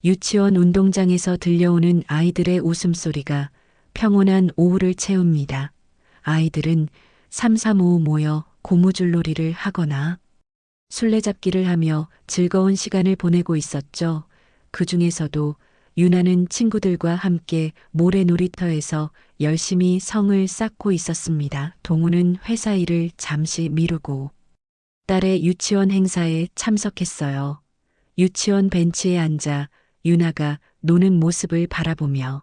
유치원 운동장에서 들려오는 아이들의 웃음소리가 평온한 오후를 채웁니다. 아이들은 삼삼오오 모여 고무줄놀이를 하거나 술래잡기를 하며 즐거운 시간을 보내고 있었죠. 그 중에서도 유나는 친구들과 함께 모래 놀이터에서 열심히 성을 쌓고 있었습니다. 동우는 회사 일을 잠시 미루고 딸의 유치원 행사에 참석했어요. 유치원 벤치에 앉아 유나가 노는 모습을 바라보며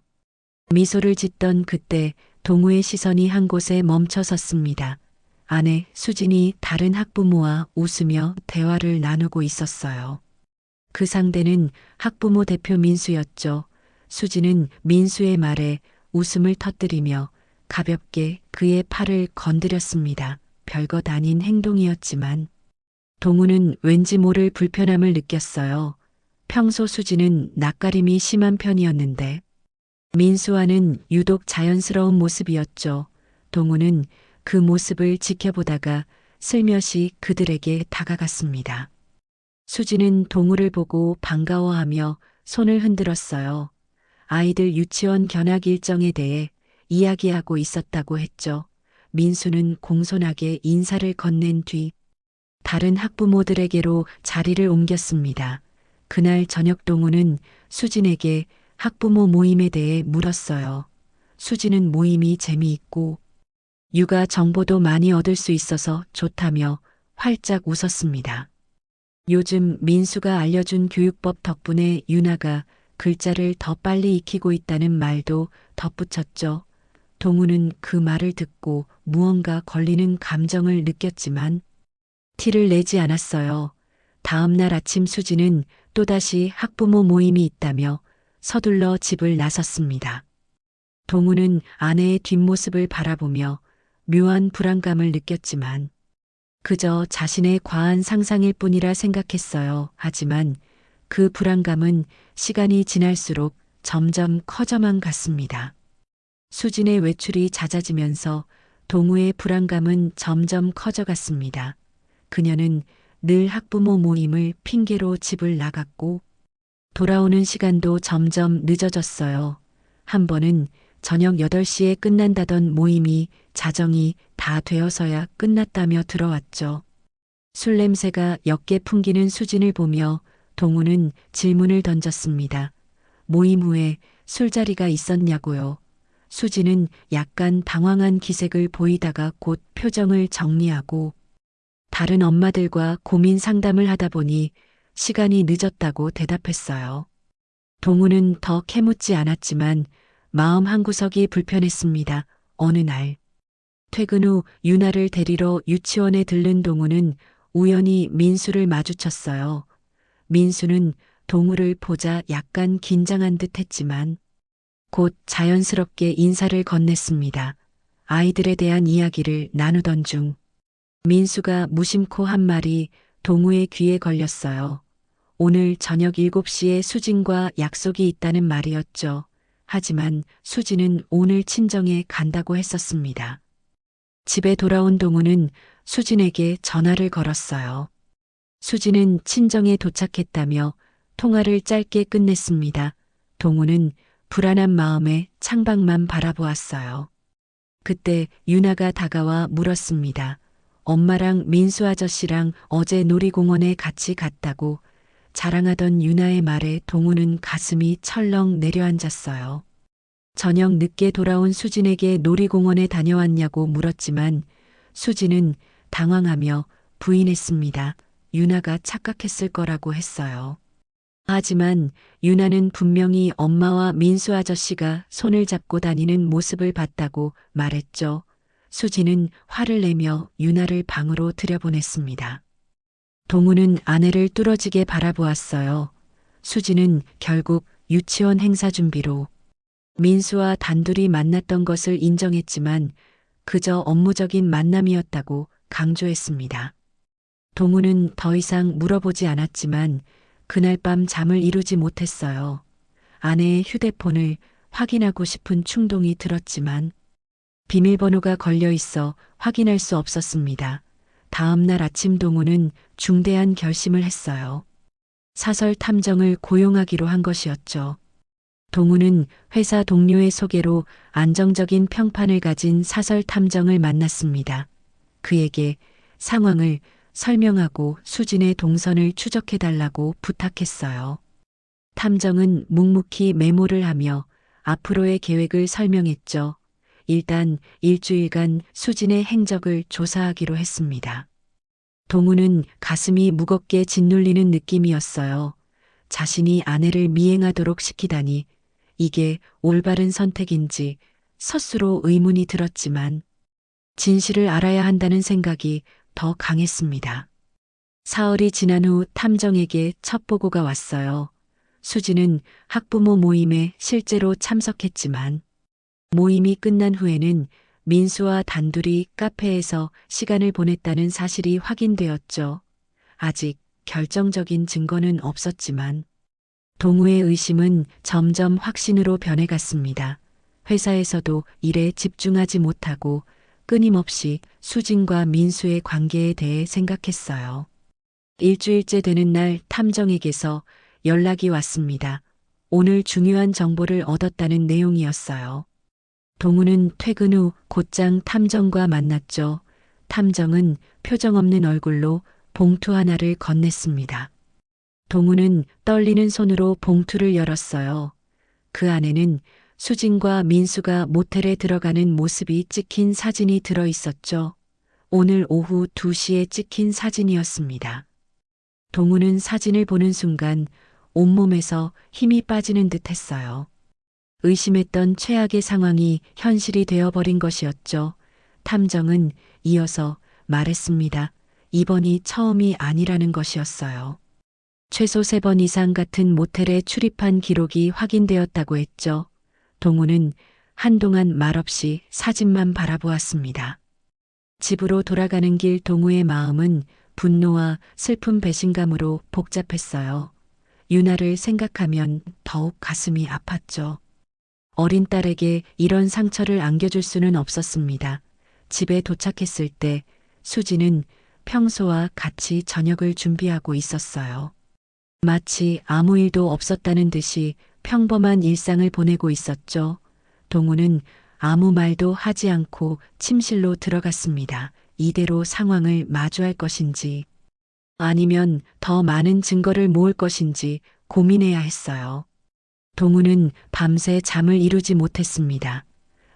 미소를 짓던 그때 동우의 시선이 한 곳에 멈춰 섰습니다. 아내 수진이 다른 학부모와 웃으며 대화를 나누고 있었어요. 그 상대는 학부모 대표 민수였죠. 수진은 민수의 말에 웃음을 터뜨리며 가볍게 그의 팔을 건드렸습니다. 별것 아닌 행동이었지만 동우는 왠지 모를 불편함을 느꼈어요. 평소 수진은 낯가림이 심한 편이었는데 민수와는 유독 자연스러운 모습이었죠. 동우는 그 모습을 지켜보다가 슬며시 그들에게 다가갔습니다. 수진은 동우를 보고 반가워하며 손을 흔들었어요. 아이들 유치원 견학 일정에 대해 이야기하고 있었다고 했죠. 민수는 공손하게 인사를 건넨 뒤 다른 학부모들에게로 자리를 옮겼습니다. 그날 저녁 동우는 수진에게 학부모 모임에 대해 물었어요. 수진은 모임이 재미있고 육아 정보도 많이 얻을 수 있어서 좋다며 활짝 웃었습니다. 요즘 민수가 알려준 교육법 덕분에 유나가 글자를 더 빨리 익히고 있다는 말도 덧붙였죠. 동우는 그 말을 듣고 무언가 걸리는 감정을 느꼈지만 티를 내지 않았어요. 다음 날 아침 수진은 또다시 학부모 모임이 있다며 서둘러 집을 나섰습니다. 동우는 아내의 뒷모습을 바라보며 묘한 불안감을 느꼈지만 그저 자신의 과한 상상일 뿐이라 생각했어요. 하지만 그 불안감은 시간이 지날수록 점점 커져만 갔습니다. 수진의 외출이 잦아지면서 동우의 불안감은 점점 커져갔습니다. 그녀는 늘 학부모 모임을 핑계로 집을 나갔고 돌아오는 시간도 점점 늦어졌어요. 한 번은 저녁 8시에 끝난다던 모임이 자정이 다 되어서야 끝났다며 들어왔죠. 술 냄새가 옅게 풍기는 수진을 보며 동우는 질문을 던졌습니다. 모임 후에 술자리가 있었냐고요. 수진은 약간 당황한 기색을 보이다가 곧 표정을 정리하고 다른 엄마들과 고민 상담을 하다 보니 시간이 늦었다고 대답했어요. 동우는 더 캐묻지 않았지만 마음 한구석이 불편했습니다. 어느 날 퇴근 후 유나를 데리러 유치원에 들른 동우는 우연히 민수를 마주쳤어요. 민수는 동우를 보자 약간 긴장한 듯 했지만 곧 자연스럽게 인사를 건넸습니다. 아이들에 대한 이야기를 나누던 중 민수가 무심코 한 말이 동우의 귀에 걸렸어요. 오늘 저녁 7시에 수진과 약속이 있다는 말이었죠. 하지만 수진은 오늘 친정에 간다고 했었습니다. 집에 돌아온 동우는 수진에게 전화를 걸었어요. 수진은 친정에 도착했다며 통화를 짧게 끝냈습니다. 동우는 불안한 마음에 창밖만 바라보았어요. 그때 유나가 다가와 물었습니다. 엄마랑 민수 아저씨랑 어제 놀이공원에 같이 갔다고 자랑하던 유나의 말에 동우는 가슴이 철렁 내려앉았어요. 저녁 늦게 돌아온 수진에게 놀이공원에 다녀왔냐고 물었지만 수진은 당황하며 부인했습니다. 유나가 착각했을 거라고 했어요. 하지만 유나는 분명히 엄마와 민수 아저씨가 손을 잡고 다니는 모습을 봤다고 말했죠. 수진은 화를 내며 유나를 방으로 들여보냈습니다. 동우는 아내를 뚫어지게 바라보았어요. 수진은 결국 유치원 행사 준비로 민수와 단둘이 만났던 것을 인정했지만 그저 업무적인 만남이었다고 강조했습니다. 동우는 더 이상 물어보지 않았지만 그날 밤 잠을 이루지 못했어요. 아내의 휴대폰을 확인하고 싶은 충동이 들었지만 비밀번호가 걸려 있어 확인할 수 없었습니다. 다음 날 아침 동우는 중대한 결심을 했어요. 사설 탐정을 고용하기로 한 것이었죠. 동우는 회사 동료의 소개로 안정적인 평판을 가진 사설 탐정을 만났습니다. 그에게 상황을 설명하고 수진의 동선을 추적해달라고 부탁했어요. 탐정은 묵묵히 메모를 하며 앞으로의 계획을 설명했죠. 일단 일주일간 수진의 행적을 조사하기로 했습니다. 동우는 가슴이 무겁게 짓눌리는 느낌이었어요. 자신이 아내를 미행하도록 시키다니 이게 올바른 선택인지 스스로 의문이 들었지만 진실을 알아야 한다는 생각이 더 강했습니다. 사흘이 지난 후 탐정에게 첫 보고가 왔어요. 수지는 학부모 모임에 실제로 참석했지만 모임이 끝난 후에는 민수와 단둘이 카페에서 시간을 보냈다는 사실이 확인되었죠. 아직 결정적인 증거는 없었지만 동우의 의심은 점점 확신으로 변해갔습니다. 회사에서도 일에 집중하지 못하고 끊임없이 수진과 민수의 관계에 대해 생각했어요. 일주일째 되는 날 탐정에게서 연락이 왔습니다. 오늘 중요한 정보를 얻었다는 내용이었어요. 동우는 퇴근 후 곧장 탐정과 만났죠. 탐정은 표정 없는 얼굴로 봉투 하나를 건넸습니다. 동우는 떨리는 손으로 봉투를 열었어요. 그 안에는 수진과 민수가 모텔에 들어가는 모습이 찍힌 사진이 들어 있었죠. 오늘 오후 2시에 찍힌 사진이었습니다. 동우는 사진을 보는 순간 온몸에서 힘이 빠지는 듯 했어요. 의심했던 최악의 상황이 현실이 되어버린 것이었죠. 탐정은 이어서 말했습니다. 이번이 처음이 아니라는 것이었어요. 최소 3번 이상 같은 모텔에 출입한 기록이 확인되었다고 했죠. 동우는 한동안 말없이 사진만 바라보았습니다. 집으로 돌아가는 길 동우의 마음은 분노와 슬픈 배신감으로 복잡했어요. 유나를 생각하면 더욱 가슴이 아팠죠. 어린 딸에게 이런 상처를 안겨줄 수는 없었습니다. 집에 도착했을 때 수지는 평소와 같이 저녁을 준비하고 있었어요. 마치 아무 일도 없었다는 듯이 평범한 일상을 보내고 있었죠. 동우는 아무 말도 하지 않고 침실로 들어갔습니다. 이대로 상황을 마주할 것인지 아니면 더 많은 증거를 모을 것인지 고민해야 했어요. 동우는 밤새 잠을 이루지 못했습니다.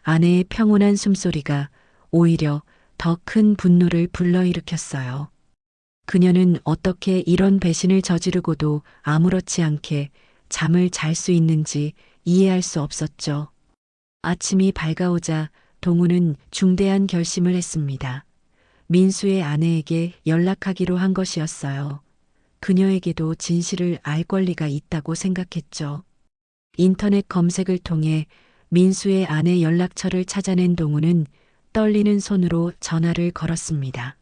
아내의 평온한 숨소리가 오히려 더 큰 분노를 불러일으켰어요. 그녀는 어떻게 이런 배신을 저지르고도 아무렇지 않게 잠을 잘 수 있는지 이해할 수 없었죠. 아침이 밝아오자 동우는 중대한 결심을 했습니다. 민수의 아내에게 연락하기로 한 것이었어요. 그녀에게도 진실을 알 권리가 있다고 생각했죠. 인터넷 검색을 통해 민수의 아내 연락처를 찾아낸 동우는 떨리는 손으로 전화를 걸었습니다.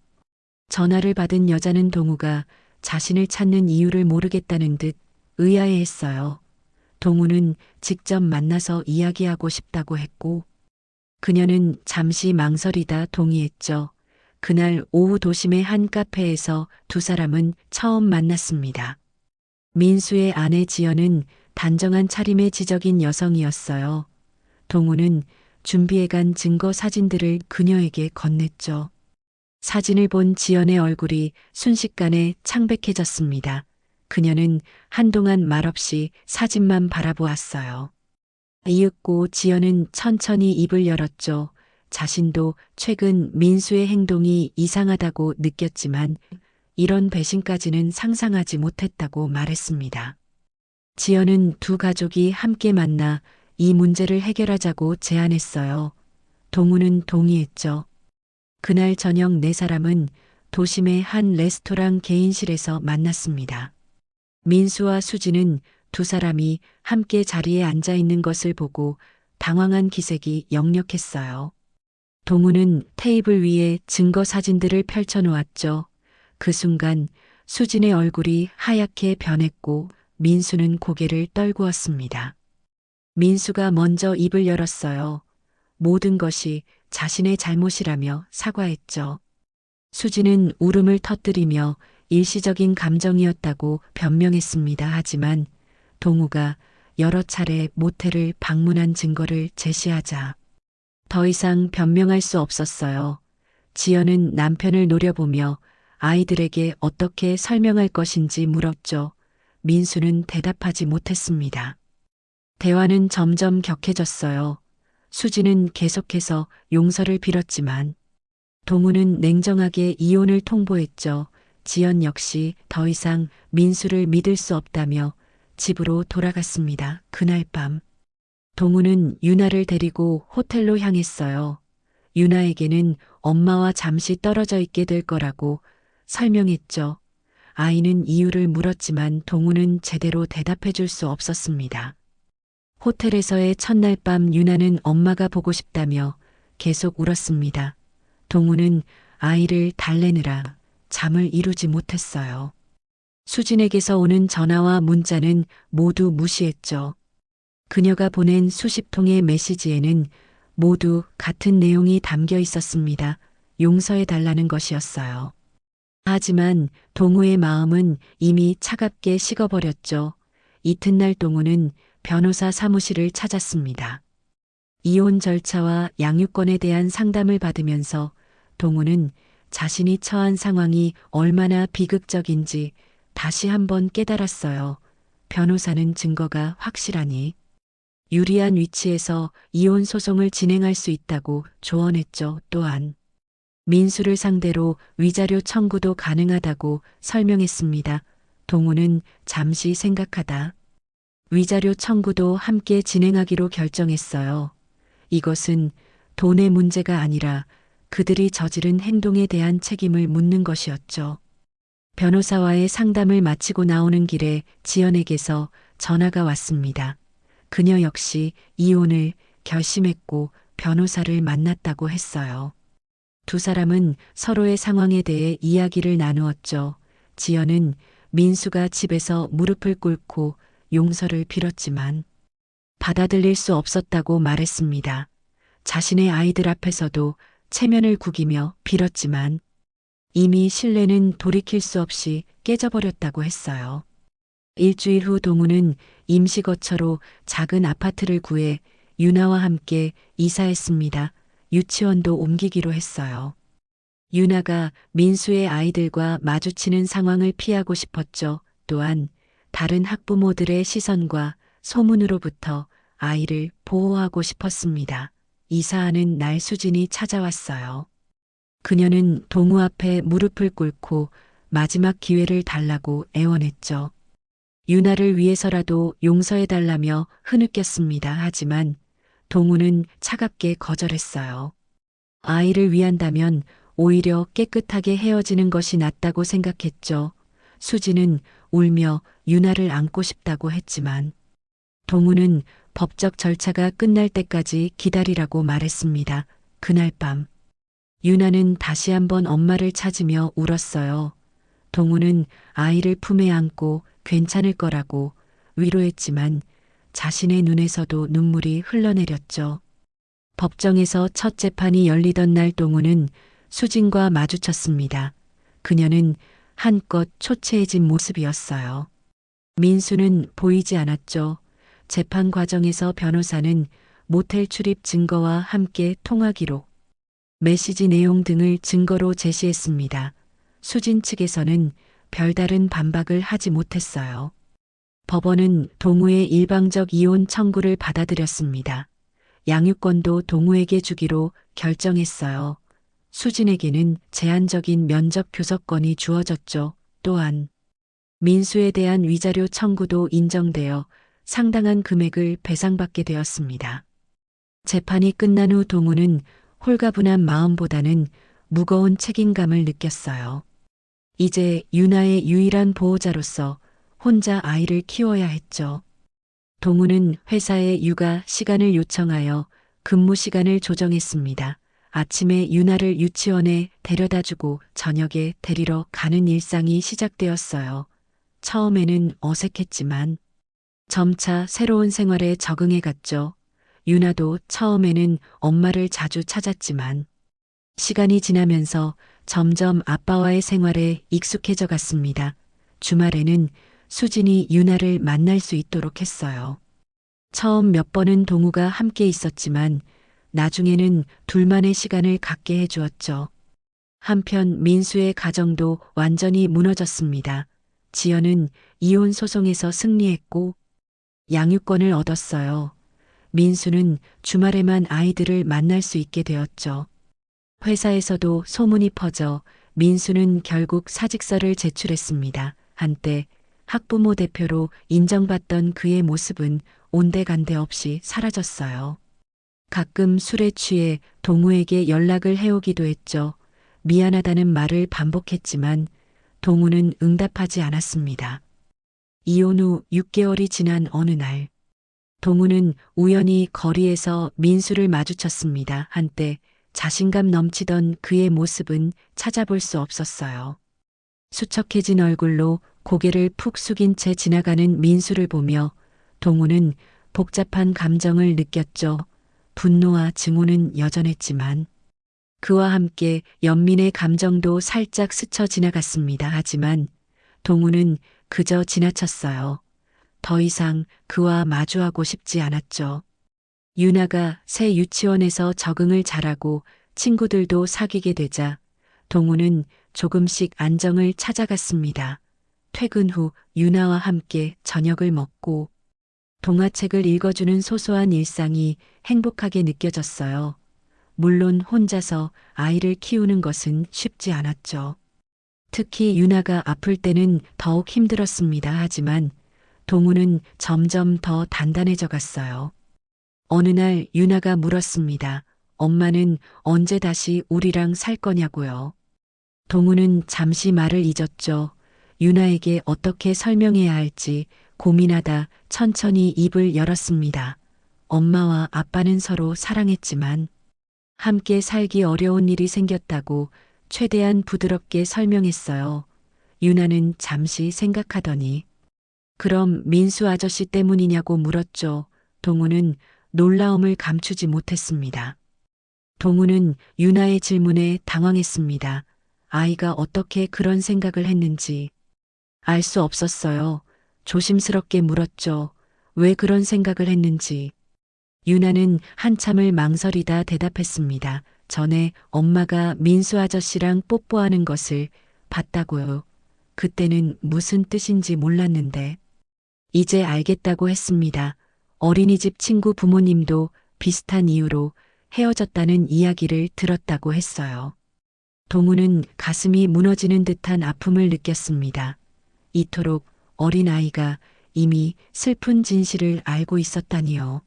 전화를 받은 여자는 동우가 자신을 찾는 이유를 모르겠다는 듯 의아해했어요. 동우는 직접 만나서 이야기하고 싶다고 했고 그녀는 잠시 망설이다 동의했죠. 그날 오후 도심의 한 카페에서 두 사람은 처음 만났습니다. 민수의 아내 지연은 단정한 차림의 지적인 여성이었어요. 동우는 준비해간 증거 사진들을 그녀에게 건넸죠. 사진을 본 지연의 얼굴이 순식간에 창백해졌습니다. 그녀는 한동안 말없이 사진만 바라보았어요. 이윽고 지연은 천천히 입을 열었죠. 자신도 최근 민수의 행동이 이상하다고 느꼈지만 이런 배신까지는 상상하지 못했다고 말했습니다. 지연은 두 가족이 함께 만나 이 문제를 해결하자고 제안했어요. 동우는 동의했죠. 그날 저녁 네 사람은 도심의 한 레스토랑 개인실에서 만났습니다. 민수와 수지는 두 사람이 함께 자리에 앉아 있는 것을 보고 당황한 기색이 역력했어요. 동우는 테이블 위에 증거 사진들을 펼쳐놓았죠. 그 순간 수진의 얼굴이 하얗게 변했고 민수는 고개를 떨구었습니다. 민수가 먼저 입을 열었어요. 모든 것이 자신의 잘못이라며 사과했죠. 수지는 울음을 터뜨리며 일시적인 감정이었다고 변명했습니다. 하지만 동우가 여러 차례 모텔을 방문한 증거를 제시하자 더 이상 변명할 수 없었어요. 지연은 남편을 노려보며 아이들에게 어떻게 설명할 것인지 물었죠. 민수는 대답하지 못했습니다. 대화는 점점 격해졌어요. 수지는 계속해서 용서를 빌었지만 동우는 냉정하게 이혼을 통보했죠. 지연 역시 더 이상 민수를 믿을 수 없다며 집으로 돌아갔습니다. 그날 밤 동우는 유나를 데리고 호텔로 향했어요. 유나에게는 엄마와 잠시 떨어져 있게 될 거라고 설명했죠. 아이는 이유를 물었지만 동우는 제대로 대답해 줄 수 없었습니다. 호텔에서의 첫날 밤 유나는 엄마가 보고 싶다며 계속 울었습니다. 동우는 아이를 달래느라 잠을 이루지 못했어요. 수진에게서 오는 전화와 문자는 모두 무시했죠. 그녀가 보낸 수십 통의 메시지에는 모두 같은 내용이 담겨 있었습니다. 용서해 달라는 것이었어요. 하지만 동우의 마음은 이미 차갑게 식어버렸죠. 이튿날 동우는 변호사 사무실을 찾았습니다. 이혼 절차와 양육권에 대한 상담을 받으면서 동우는 자신이 처한 상황이 얼마나 비극적인지 다시 한번 깨달았어요. 변호사는 증거가 확실하니 유리한 위치에서 이혼 소송을 진행할 수 있다고 조언했죠. 또한 민수를 상대로 위자료 청구도 가능하다고 설명했습니다. 동우는 잠시 생각하다 위자료 청구도 함께 진행하기로 결정했어요. 이것은 돈의 문제가 아니라 그들이 저지른 행동에 대한 책임을 묻는 것이었죠. 변호사와의 상담을 마치고 나오는 길에 지연에게서 전화가 왔습니다. 그녀 역시 이혼을 결심했고 변호사를 만났다고 했어요. 두 사람은 서로의 상황에 대해 이야기를 나누었죠. 지연은 민수가 집에서 무릎을 꿇고 용서를 빌었지만 받아들일 수 없었다고 말했습니다. 자신의 아이들 앞에서도 체면을 구기며 빌었지만 이미 신뢰는 돌이킬 수 없이 깨져버렸다고 했어요. 일주일 후 동우는 임시거처로 작은 아파트를 구해 유나와 함께 이사했습니다. 유치원도 옮기기로 했어요. 유나가 민수의 아이들과 마주치는 상황을 피하고 싶었죠. 또한 다른 학부모들의 시선과 소문으로부터 아이를 보호하고 싶었습니다. 이사하는 날 수진이 찾아왔어요. 그녀는 동우 앞에 무릎을 꿇고 마지막 기회를 달라고 애원했죠. 유나를 위해서라도 용서해달라며 흐느꼈습니다. 하지만 동우는 차갑게 거절했어요. 아이를 위한다면 오히려 깨끗하게 헤어지는 것이 낫다고 생각했죠. 수지는 울며 유나를 안고 싶다고 했지만 동우는 법적 절차가 끝날 때까지 기다리라고 말했습니다. 그날 밤 유나는 다시 한번 엄마를 찾으며 울었어요. 동우는 아이를 품에 안고 괜찮을 거라고 위로했지만 자신의 눈에서도 눈물이 흘러내렸죠. 법정에서 첫 재판이 열리던 날 동우는 수진과 마주쳤습니다. 그녀는 한껏 초췌해진 모습이었어요. 민수는 보이지 않았죠. 재판 과정에서 변호사는 모텔 출입 증거와 함께 통화 기록, 메시지 내용 등을 증거로 제시했습니다. 수진 측에서는 별다른 반박을 하지 못했어요. 법원은 동우의 일방적 이혼 청구를 받아들였습니다. 양육권도 동우에게 주기로 결정했어요. 수진에게는 제한적인 면접 교섭권이 주어졌죠. 또한 민수에 대한 위자료 청구도 인정되어 상당한 금액을 배상받게 되었습니다. 재판이 끝난 후 동우는 홀가분한 마음보다는 무거운 책임감을 느꼈어요. 이제 유나의 유일한 보호자로서 혼자 아이를 키워야 했죠. 동우는 회사에 육아 시간을 요청하여 근무 시간을 조정했습니다. 아침에 유나를 유치원에 데려다주고 저녁에 데리러 가는 일상이 시작되었어요. 처음에는 어색했지만 점차 새로운 생활에 적응해 갔죠. 유나도 처음에는 엄마를 자주 찾았지만 시간이 지나면서 점점 아빠와의 생활에 익숙해져 갔습니다. 주말에는 수진이 유나를 만날 수 있도록 했어요. 처음 몇 번은 동우가 함께 있었지만 나중에는 둘만의 시간을 갖게 해주었죠. 한편 민수의 가정도 완전히 무너졌습니다. 지연은 이혼 소송에서 승리했고 양육권을 얻었어요. 민수는 주말에만 아이들을 만날 수 있게 되었죠. 회사에서도 소문이 퍼져 민수는 결국 사직서를 제출했습니다. 한때 학부모 대표로 인정받던 그의 모습은 온데간데 없이 사라졌어요. 가끔 술에 취해 동우에게 연락을 해오기도 했죠. 미안하다는 말을 반복했지만 동우는 응답하지 않았습니다. 이혼 후 6개월이 지난 어느 날, 동우는 우연히 거리에서 민수를 마주쳤습니다. 한때 자신감 넘치던 그의 모습은 찾아볼 수 없었어요. 수척해진 얼굴로 고개를 푹 숙인 채 지나가는 민수를 보며 동우는 복잡한 감정을 느꼈죠. 분노와 증오는 여전했지만 그와 함께 연민의 감정도 살짝 스쳐 지나갔습니다. 하지만 동우는 그저 지나쳤어요. 더 이상 그와 마주하고 싶지 않았죠. 유나가 새 유치원에서 적응을 잘하고 친구들도 사귀게 되자 동우는 조금씩 안정을 찾아갔습니다. 퇴근 후 유나와 함께 저녁을 먹고 동화책을 읽어주는 소소한 일상이 행복하게 느껴졌어요. 물론 혼자서 아이를 키우는 것은 쉽지 않았죠. 특히 유나가 아플 때는 더욱 힘들었습니다. 하지만 동우는 점점 더 단단해져 갔어요. 어느 날 유나가 물었습니다. 엄마는 언제 다시 우리랑 살 거냐고요. 동우는 잠시 말을 잊었죠. 유나에게 어떻게 설명해야 할지 고민하다 천천히 입을 열었습니다. 엄마와 아빠는 서로 사랑했지만 함께 살기 어려운 일이 생겼다고 최대한 부드럽게 설명했어요. 유나는 잠시 생각하더니 그럼 민수 아저씨 때문이냐고 물었죠. 동우는 놀라움을 감추지 못했습니다. 동우는 유나의 질문에 당황했습니다. 아이가 어떻게 그런 생각을 했는지 알 수 없었어요. 조심스럽게 물었죠. 왜 그런 생각을 했는지. 유나는 한참을 망설이다 대답했습니다. 전에 엄마가 민수 아저씨랑 뽀뽀하는 것을 봤다고요. 그때는 무슨 뜻인지 몰랐는데 이제 알겠다고 했습니다. 어린이집 친구 부모님도 비슷한 이유로 헤어졌다는 이야기를 들었다고 했어요. 동우는 가슴이 무너지는 듯한 아픔을 느꼈습니다. 이토록 어린아이가 이미 슬픈 진실을 알고 있었다니요.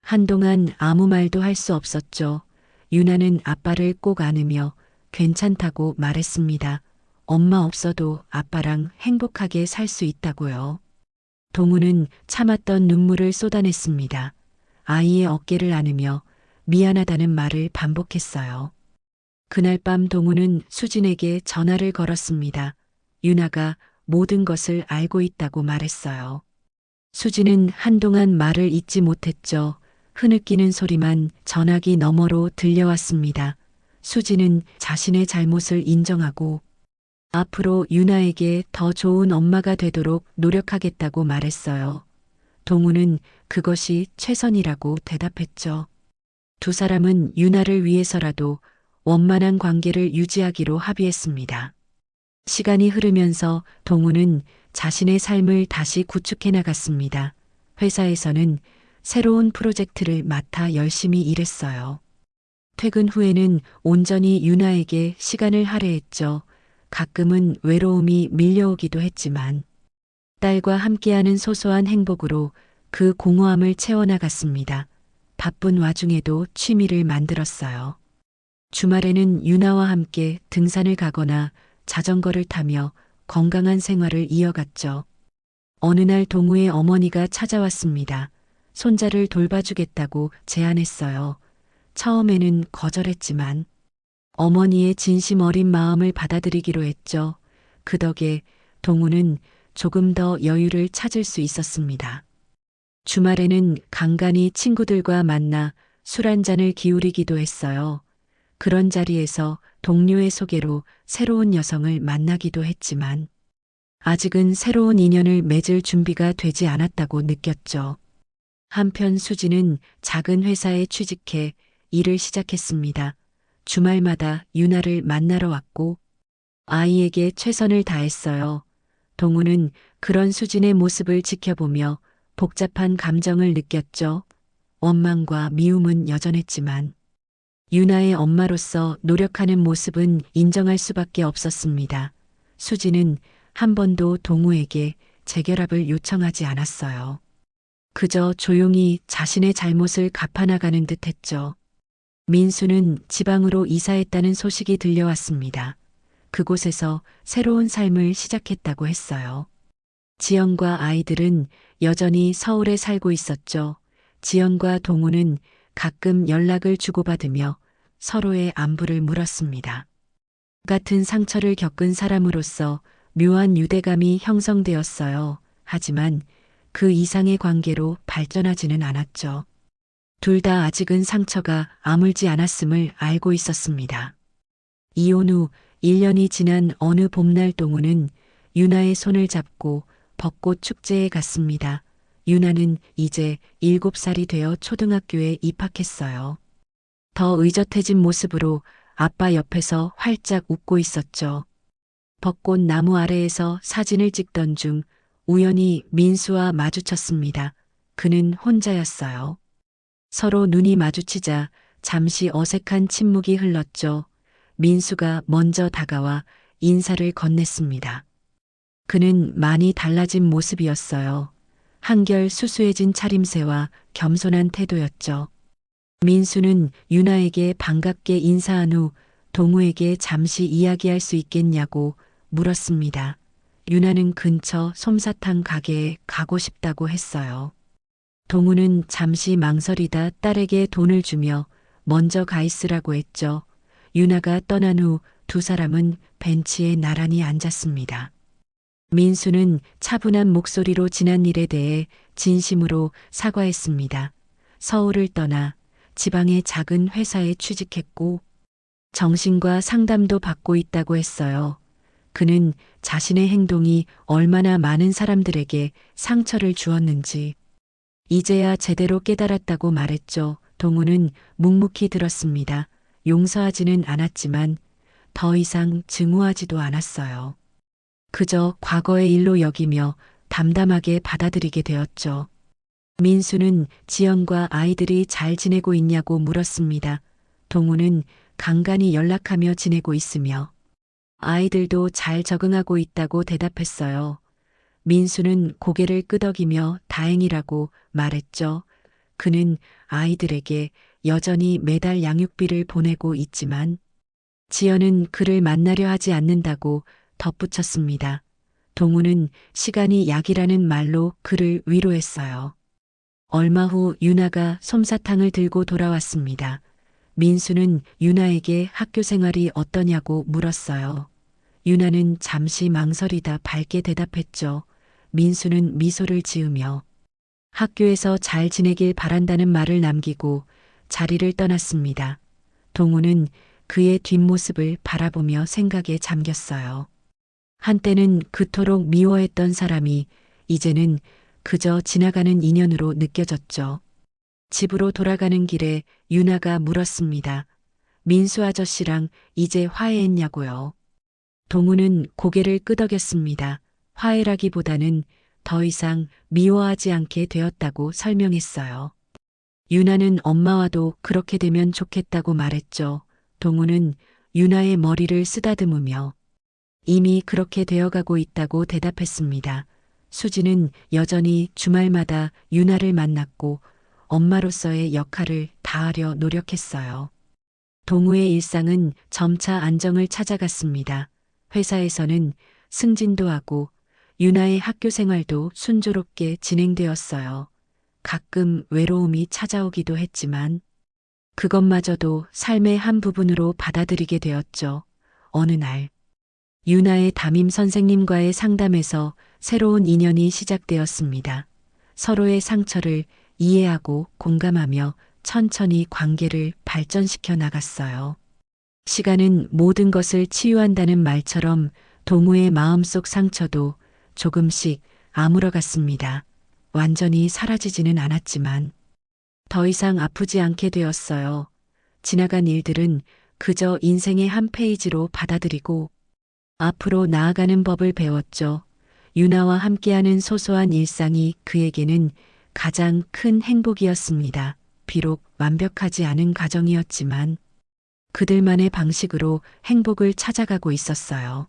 한동안 아무 말도 할 수 없었죠. 유나는 아빠를 꼭 안으며 괜찮다고 말했습니다. 엄마 없어도 아빠랑 행복하게 살 수 있다고요. 동우는 참았던 눈물을 쏟아냈습니다. 아이의 어깨를 안으며 미안하다는 말을 반복했어요. 그날 밤 동우는 수진에게 전화를 걸었습니다. 유나가 모든 것을 알고 있다고 말했어요. 수진은 한동안 말을 잇지 못했죠. 흐느끼는 소리만 전화기 너머로 들려왔습니다. 수진은 자신의 잘못을 인정하고 앞으로 유나에게 더 좋은 엄마가 되도록 노력하겠다고 말했어요. 동우는 그것이 최선이라고 대답했죠. 두 사람은 유나를 위해서라도 원만한 관계를 유지하기로 합의했습니다. 시간이 흐르면서 동우는 자신의 삶을 다시 구축해 나갔습니다. 회사에서는 새로운 프로젝트를 맡아 열심히 일했어요. 퇴근 후에는 온전히 유나에게 시간을 할애했죠. 가끔은 외로움이 밀려오기도 했지만 딸과 함께하는 소소한 행복으로 그 공허함을 채워나갔습니다. 바쁜 와중에도 취미를 만들었어요. 주말에는 유나와 함께 등산을 가거나 자전거를 타며 건강한 생활을 이어갔죠. 어느 날 동우의 어머니가 찾아왔습니다. 손자를 돌봐주겠다고 제안했어요. 처음에는 거절했지만 어머니의 진심 어린 마음을 받아들이기로 했죠. 그 덕에 동우는 조금 더 여유를 찾을 수 있었습니다. 주말에는 간간히 친구들과 만나 술 한 잔을 기울이기도 했어요. 그런 자리에서 동료의 소개로 새로운 여성을 만나기도 했지만 아직은 새로운 인연을 맺을 준비가 되지 않았다고 느꼈죠. 한편 수지는 작은 회사에 취직해 일을 시작했습니다. 주말마다 유나를 만나러 왔고 아이에게 최선을 다했어요. 동우는 그런 수진의 모습을 지켜보며 복잡한 감정을 느꼈죠. 원망과 미움은 여전했지만 유나의 엄마로서 노력하는 모습은 인정할 수밖에 없었습니다. 수지는 한 번도 동우에게 재결합을 요청하지 않았어요. 그저 조용히 자신의 잘못을 갚아나가는 듯 했죠. 민수는 지방으로 이사했다는 소식이 들려왔습니다. 그곳에서 새로운 삶을 시작했다고 했어요. 지연과 아이들은 여전히 서울에 살고 있었죠. 지연과 동우는 가끔 연락을 주고받으며 서로의 안부를 물었습니다. 같은 상처를 겪은 사람으로서 묘한 유대감이 형성되었어요. 하지만 그 이상의 관계로 발전하지는 않았죠. 둘 다 아직은 상처가 아물지 않았음을 알고 있었습니다. 이혼 후 1년이 지난 어느 봄날 동우는 유나의 손을 잡고 벚꽃 축제에 갔습니다. 유나는 이제 7살이 되어 초등학교에 입학했어요. 더 의젓해진 모습으로 아빠 옆에서 활짝 웃고 있었죠. 벚꽃 나무 아래에서 사진을 찍던 중 우연히 민수와 마주쳤습니다. 그는 혼자였어요. 서로 눈이 마주치자 잠시 어색한 침묵이 흘렀죠. 민수가 먼저 다가와 인사를 건넸습니다. 그는 많이 달라진 모습이었어요. 한결 수수해진 차림새와 겸손한 태도였죠. 민수는 유나에게 반갑게 인사한 후 동우에게 잠시 이야기할 수 있겠냐고 물었습니다. 유나는 근처 솜사탕 가게에 가고 싶다고 했어요. 동우는 잠시 망설이다 딸에게 돈을 주며 먼저 가 있으라고 했죠. 유나가 떠난 후 두 사람은 벤치에 나란히 앉았습니다. 민수는 차분한 목소리로 지난 일에 대해 진심으로 사과했습니다. 서울을 떠나 지방의 작은 회사에 취직했고 정신과 상담도 받고 있다고 했어요. 그는 자신의 행동이 얼마나 많은 사람들에게 상처를 주었는지 이제야 제대로 깨달았다고 말했죠. 동우는 묵묵히 들었습니다. 용서하지는 않았지만 더 이상 증오하지도 않았어요. 그저 과거의 일로 여기며 담담하게 받아들이게 되었죠. 민수는 지연과 아이들이 잘 지내고 있냐고 물었습니다. 동우는 간간히 연락하며 지내고 있으며 아이들도 잘 적응하고 있다고 대답했어요. 민수는 고개를 끄덕이며 다행이라고 말했죠. 그는 아이들에게 여전히 매달 양육비를 보내고 있지만 지연은 그를 만나려 하지 않는다고 덧붙였습니다. 동우는 시간이 약이라는 말로 그를 위로했어요. 얼마 후 유나가 솜사탕을 들고 돌아왔습니다. 민수는 유나에게 학교 생활이 어떠냐고 물었어요. 유나는 잠시 망설이다 밝게 대답했죠. 민수는 미소를 지으며 학교에서 잘 지내길 바란다는 말을 남기고 자리를 떠났습니다. 동우는 그의 뒷모습을 바라보며 생각에 잠겼어요. 한때는 그토록 미워했던 사람이 이제는 그저 지나가는 인연으로 느껴졌죠. 집으로 돌아가는 길에 유나가 물었습니다. 민수 아저씨랑 이제 화해했냐고요. 동우는 고개를 끄덕였습니다. 화해라기보다는 더 이상 미워하지 않게 되었다고 설명했어요. 유나는 엄마와도 그렇게 되면 좋겠다고 말했죠. 동우는 유나의 머리를 쓰다듬으며 이미 그렇게 되어가고 있다고 대답했습니다. 수지는 여전히 주말마다 유나를 만났고 엄마로서의 역할을 다하려 노력했어요. 동우의 일상은 점차 안정을 찾아갔습니다. 회사에서는 승진도 하고 유나의 학교 생활도 순조롭게 진행되었어요. 가끔 외로움이 찾아오기도 했지만 그것마저도 삶의 한 부분으로 받아들이게 되었죠. 어느 날 유나의 담임 선생님과의 상담에서 새로운 인연이 시작되었습니다. 서로의 상처를 이해하고 공감하며 천천히 관계를 발전시켜 나갔어요. 시간은 모든 것을 치유한다는 말처럼 동우의 마음속 상처도 조금씩 아물어갔습니다. 완전히 사라지지는 않았지만 더 이상 아프지 않게 되었어요. 지나간 일들은 그저 인생의 한 페이지로 받아들이고 앞으로 나아가는 법을 배웠죠. 유나와 함께하는 소소한 일상이 그에게는 가장 큰 행복이었습니다. 비록 완벽하지 않은 가정이었지만 그들만의 방식으로 행복을 찾아가고 있었어요.